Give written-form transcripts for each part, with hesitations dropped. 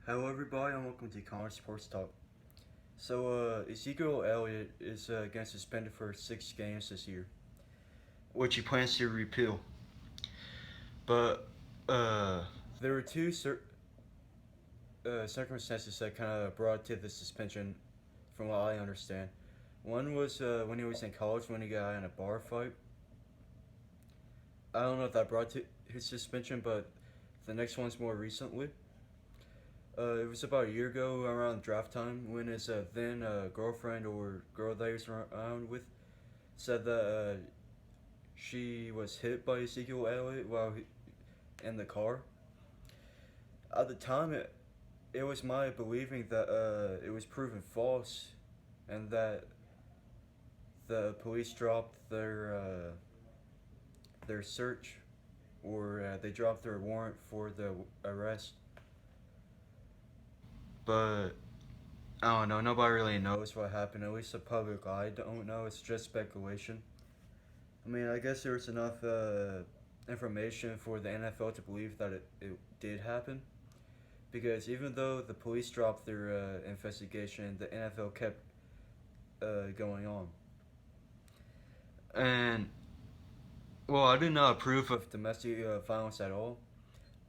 Hello, everybody, and welcome to College Sports Talk. Ezekiel Elliott is getting suspended for 6 games this year, which he plans to repeal. But there were two circumstances that kind of brought to the suspension, from what I understand. One was when he was in college, when he got in a bar fight. I don't know if that brought to his suspension, but the next one's more recently. It was about a year ago around draft time when his then girlfriend or girl that he was around with said that she was hit by Ezekiel Elliott while in the car. At the time, it was my believing that it was proven false and that the police dropped their search or they dropped their warrant for the arrest. But I don't know. Nobody really knows what happened. At least the public eye don't know. It's just speculation. I mean, I guess there's enough information for the NFL to believe that it did happen. Because even though the police dropped their investigation, the NFL kept going on. And, well, I do not approve of domestic violence at all.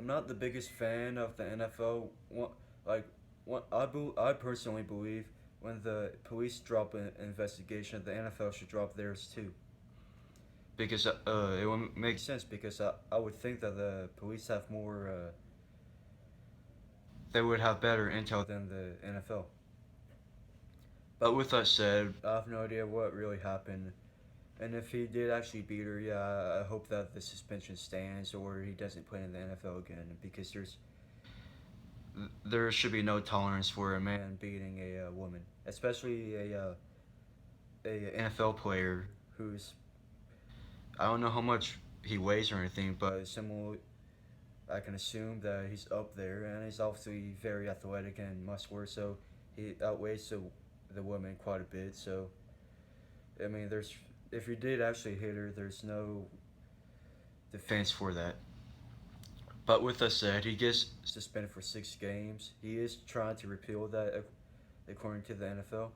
I'm not the biggest fan of the NFL. Like, I personally believe when the police drop an investigation, the NFL should drop theirs too. Because it would make sense because I would think that the police have more, they would have better intel than the NFL. But with that said, I have no idea what really happened. And if he did actually beat her, yeah, I hope that the suspension stands or he doesn't play in the NFL again because there should be no tolerance for a man beating a woman, especially a NFL player who's I don't know how much he weighs or anything, but similar I can assume that he's up there and he's obviously very athletic and muscular, so he outweighs the woman quite a bit. So I mean, there's if he did actually hit her, there's no defense for that. But with that said, he gets suspended for 6 games. He is trying to repeal that, according to the NFL.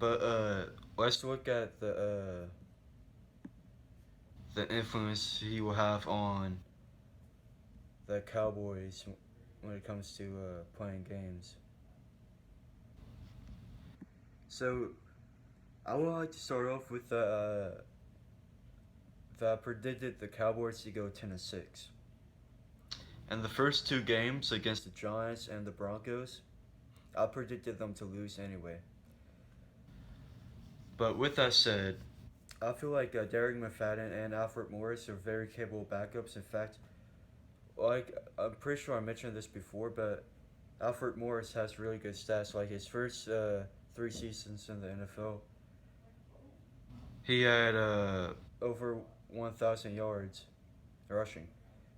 But let's look at the influence he will have on the Cowboys when it comes to playing games. So I would like to start off with that I predicted the Cowboys to go 10-6. And the first 2 games against the Giants and the Broncos, I predicted them to lose anyway. But with that said, I feel like Derek McFadden and Alfred Morris are very capable backups. In fact, like I'm pretty sure I mentioned this before, but Alfred Morris has really good stats. Like his first 3 seasons in the NFL, he had over 1,000 yards rushing,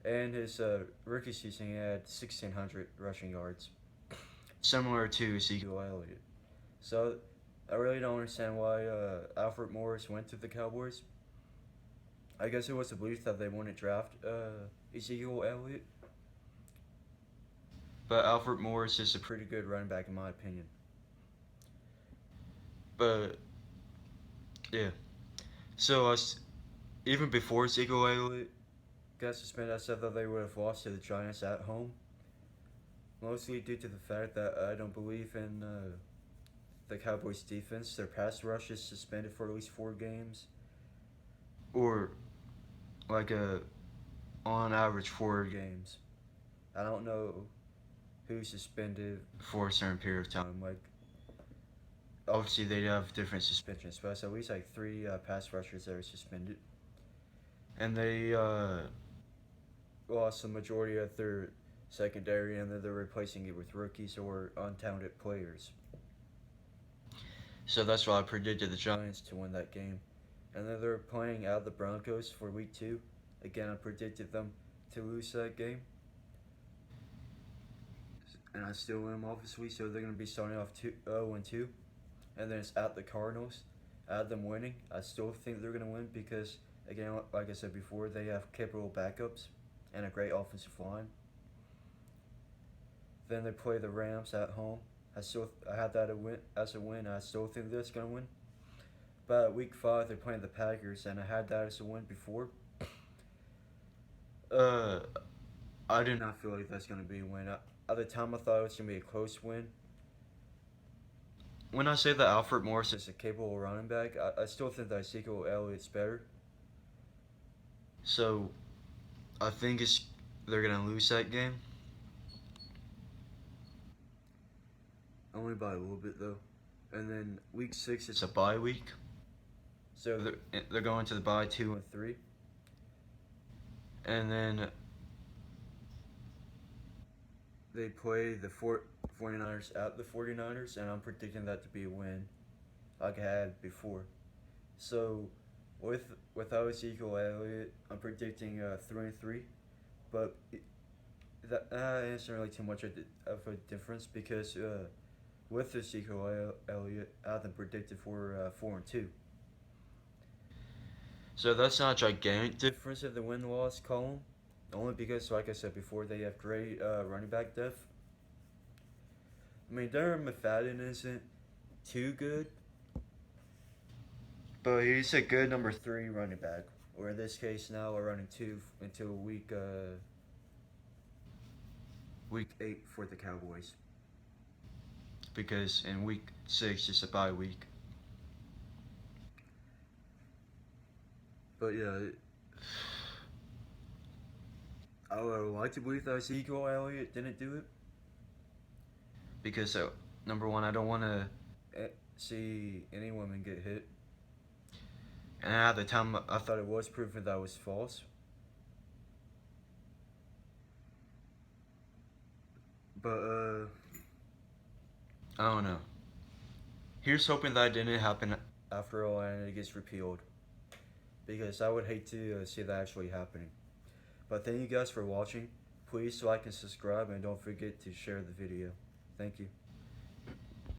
and his rookie season he had 1,600 rushing yards, similar to Ezekiel Elliott. So I really don't understand why Alfred Morris went to the Cowboys. I guess it was a belief that they wouldn't draft Ezekiel Elliott. But Alfred Morris is a pretty good running back in my opinion. But yeah, so even before Ezekiel Elliott got suspended, I said that they would have lost to the Giants at home. Mostly due to the fact that I don't believe in the Cowboys' defense. Their pass rush is suspended for at least 4 games, or like on average 4 games. I don't know who's suspended for a certain period of time. Like obviously they have different suspensions, but it's at least like 3 pass rushers that are suspended, and they lost the majority of their secondary, and then they're replacing it with rookies or untalented players. So that's why I predicted the Giants to win that game. And then they're playing out the Broncos for week 2. Again, I predicted them to lose that game. And I still am, obviously, so they're going to be starting off 0-2. And then it's at the Cardinals. I had them winning. I still think they're going to win because, again, like I said before, they have capable backups and a great offensive line. Then they play the Rams at home. I had that a win as a win. I still think they're gonna win. But week 5 they're playing the Packers, and I had that as a win before. Uh, I do not feel like that's gonna be a win. At the time, I thought it was gonna be a close win. When I say that Alfred Morris is a capable running back, I still think that Ezekiel Elliott's better. So I think they're gonna lose that game. Only by a little bit though. And then week 6 is a bye week. So they're going to the bye 2 and 3. And then they play the 49ers at the 49ers, and I'm predicting that to be a win like I had before. So without Ezekiel Elliott, I'm predicting 3-3. But that isn't really too much of a difference because with Ezekiel Elliott, I have them predicted for 4-2. So that's not a gigantic difference in the win-loss column, only because, like I said before, they have great running back depth. I mean, Darren McFadden isn't too good, but he's a good number 3 running back. Or in this case, now we're running 2 until week 8 for the Cowboys, because in week 6 it's a bye week. But yeah, I would like to believe that Ezekiel Elliott didn't do it, because number one, I don't want to see any woman get hit, and at the time I thought it was proven that was false. But I don't know. Here's hoping that didn't happen after all and it gets repealed, because I would hate to see that actually happening. But thank you guys for watching. Please like and subscribe, and don't forget to share the video. Thank you.